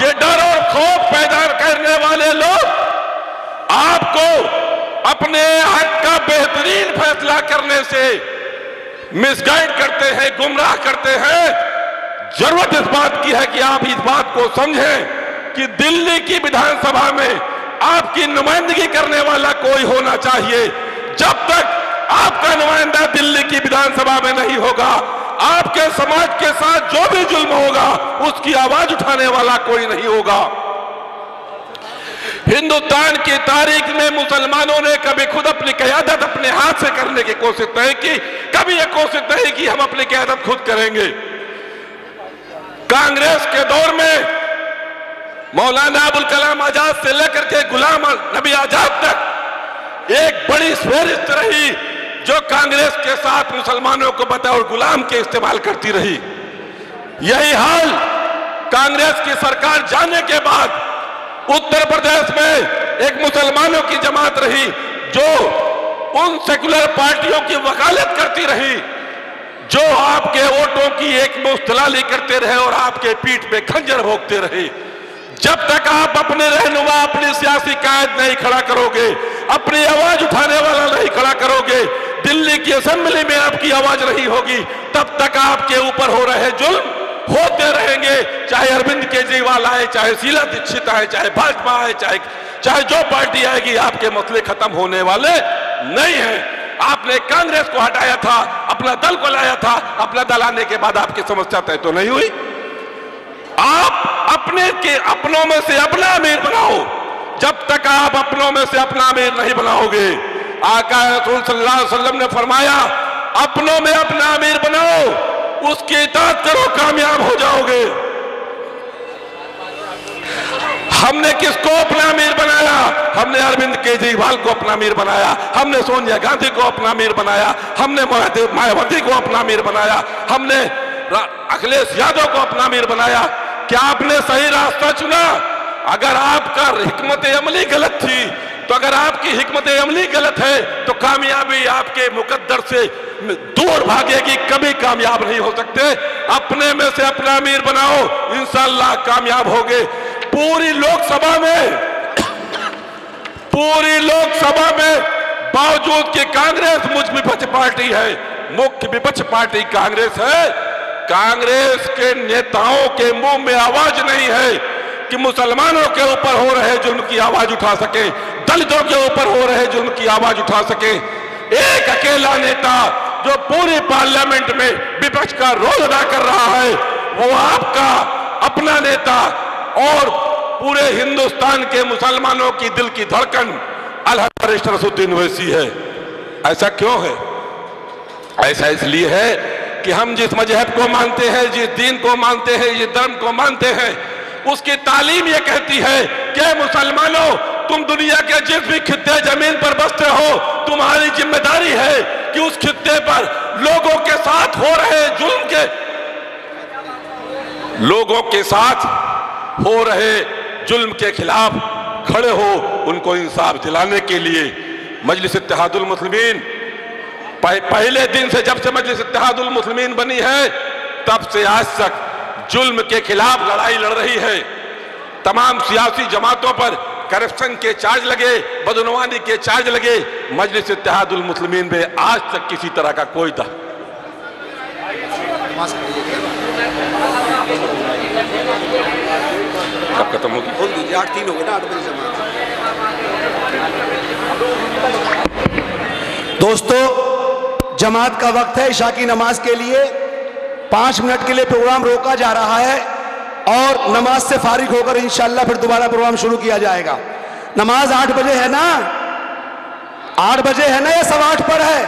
ये डर और खौफ पैदा करने वाले लोग आपको अपने हक का बेहतरीन फैसला करने से मिसगाइड करते हैं, गुमराह करते हैं। जरूरत इस बात की है कि आप इस बात को समझें कि दिल्ली की विधानसभा में आपकी नुमाइंदगी करने वाला कोई होना चाहिए। जब तक आपका नुमाइंदा दिल्ली की विधानसभा में नहीं होगा, आपके समाज के साथ जो भी जुल्म होगा उसकी आवाज उठाने वाला कोई नहीं होगा। हिंदुस्तान की तारीख में मुसलमानों ने कभी खुद अपनी क़यादत अपने हाथ से करने की कोशिश नहीं की, कभी यह कोशिश नहीं की हम अपनी क़यादत खुद करेंगे। कांग्रेस के दौर में मौलाना अबुल कलाम आजाद से लेकर के गुलाम नबी आजाद तक एक बड़ी फहरिस्त रही जो कांग्रेस के साथ मुसलमानों को बतौर गुलाम के इस्तेमाल करती रही। यही हाल कांग्रेस की सरकार जाने के बाद उत्तर प्रदेश में एक मुसलमानों की जमात रही जो उन सेकुलर पार्टियों की वकालत करती रही जो आपके वोटों की एक मुस्तलाली करते रहे और आपके पीठ पे खंजर भोंकते रहे। जब तक आप अपने रहनुमा, अपनी सियासी कायद नहीं खड़ा करोगे, अपनी आवाज उठाने वाला नहीं खड़ा करोगे, दिल्ली की असेंबली में आपकी आवाज नहीं होगी, तब तक आपके ऊपर हो रहे जुल्म होते रहेंगे। चाहे अरविंद केजरीवाल आए, चाहे शीला दीक्षित आए, चाहे भाजपा आए, चाहे जो पार्टी आएगी, आपके मसले खत्म होने वाले नहीं हैं। आपने कांग्रेस को हटाया था, अपना दल को लाया था, अपना दल आने के बाद आपकी समस्या तय तो नहीं हुई। आप अपनों में से अपना अमीर बनाओ। जब तक आप अपनों में से अपना अमीर नहीं बनाओगे, आका रसूल सल्लल्लाहु अलैहि वसल्लम ने फरमाया, अपनों में अपना अमीर बनाओ, उसकी इताअत करो, कामयाब हो जाओगे। हमने किसको अपना अमीर बनाया? हमने अरविंद केजरीवाल को अपना अमीर बनाया, हमने सोनिया गांधी को अपना अमीर बनाया, हमने मायावती को अपना अमीर बनाया, हमने अखिलेश यादव को अपना अमीर बनाया। क्या आपने सही रास्ता चुना? अगर आपका हिकमत अमली गलत थी, तो अगर आपकी हिकमत अमली गलत है तो कामयाबी आपके मुकद्दर से दूर भागेगी, कभी कामयाब नहीं हो सकते। अपने में से अपना अमीर बनाओ, इंशाअल्लाह कामयाब होगे। पूरी लोकसभा में बावजूद कि कांग्रेस मुख्य विपक्ष पार्टी है, मुख्य विपक्ष पार्टी कांग्रेस है, कांग्रेस के नेताओं के मुंह में आवाज नहीं है कि मुसलमानों के ऊपर हो रहे जुल्म की आवाज उठा सके, दलितों के ऊपर हो रहे जुल्म की आवाज उठा सके। एक अकेला नेता जो पूरी पार्लियामेंट में विपक्ष का रोल अदा कर रहा है, वो आपका अपना नेता और पूरे हिंदुस्तान के मुसलमानों की दिल की धड़कन अलहद रसूद्दीन ओवैसी है। ऐसा क्यों है? ऐसा इसलिए है कि हम जिस मजहब को मानते हैं, जिस दीन को मानते हैं, जिस धर्म को मानते हैं, उसकी तालीम यह कहती है कि मुसलमानों, तुम दुनिया के जिस भी खित्ते जमीन पर बसते हो, तुम्हारी जिम्मेदारी है कि उस खित्ते पर लोगों के साथ हो रहे जुल्म के, लोगों के साथ हो रहे जुल्म के खिलाफ खड़े हो, उनको इंसाफ दिलाने के लिए मजलिस इत्तेहादुल मुस्लिमीन पहले दिन से, जब से मजलिस इत्तेहादुल मुस्लिमीन बनी है, तब से आज तक जुल्म के खिलाफ लड़ाई लड़ रही है। तमाम सियासी जमातों पर करप्शन के चार्ज लगे, बदनवानी के चार्ज लगे, मजलिस इत्तेहादुल मुस्लिमीन में आज तक किसी तरह का कोई था। कब खत्म होगी? 8-3 हो गए ना, 8 बजे जमा। दोस्तों, जमात का वक्त है इशा की नमाज के लिए। 5 मिनट के लिए प्रोग्राम रोका जा रहा है और नमाज से फारिग होकर इंशाअल्लाह फिर दोबारा प्रोग्राम शुरू किया जाएगा। नमाज 8 बजे है ना? 8 बजे है ना या 8:15 पर है?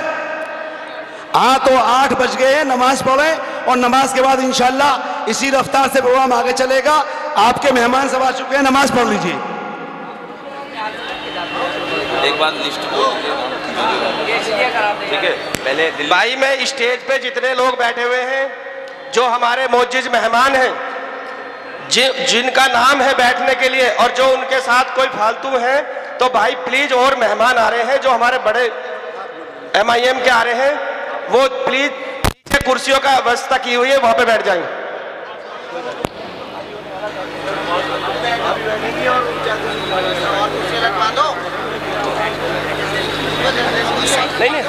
हाँ, तो 8 बज गए हैं, नमाज पढ़े और नमाज के बाद इंशाअल्लाह इसी रफ्तार से प्रोग्राम आगे चलेगा। आपके मेहमान सब आ चुके हैं, नमाज पढ़ लीजिए। एक बार लिस्ट ठीक है। पहले भाई, मैं स्टेज पे जितने लोग बैठे हुए हैं, जो हमारे मोअज्जिज मेहमान हैं, जिनका नाम है बैठने के लिए, और जो उनके साथ कोई फालतू है, तो भाई प्लीज, और मेहमान आ रहे हैं जो हमारे बड़े MIM के आ रहे हैं, वो प्लीज पीछे कुर्सियों का व्यवस्था की हुई है, वहां पे बैठ जाएं। नहीं नहीं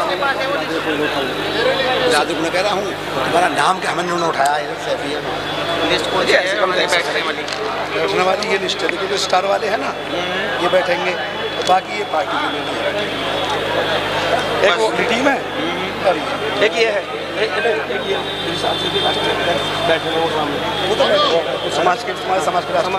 जादू मैं कह रहा हूँ तुम्हारा नाम क्या हमने उन्होंने उठाया है इधर से अभी लिस्ट कौन सी है बैठने वाली? बैठने वाली ये लिस्ट है देखो जो स्टार वाले हैं ना ये बैठेंगे तो बाकी ये पार्टी के लोग हैं। एक वो टीम है और ये एक ये है एक ये मेरे हिसाब से भी बैठे लोग सामने वो तो बैठे हैं। समाज के रास्ते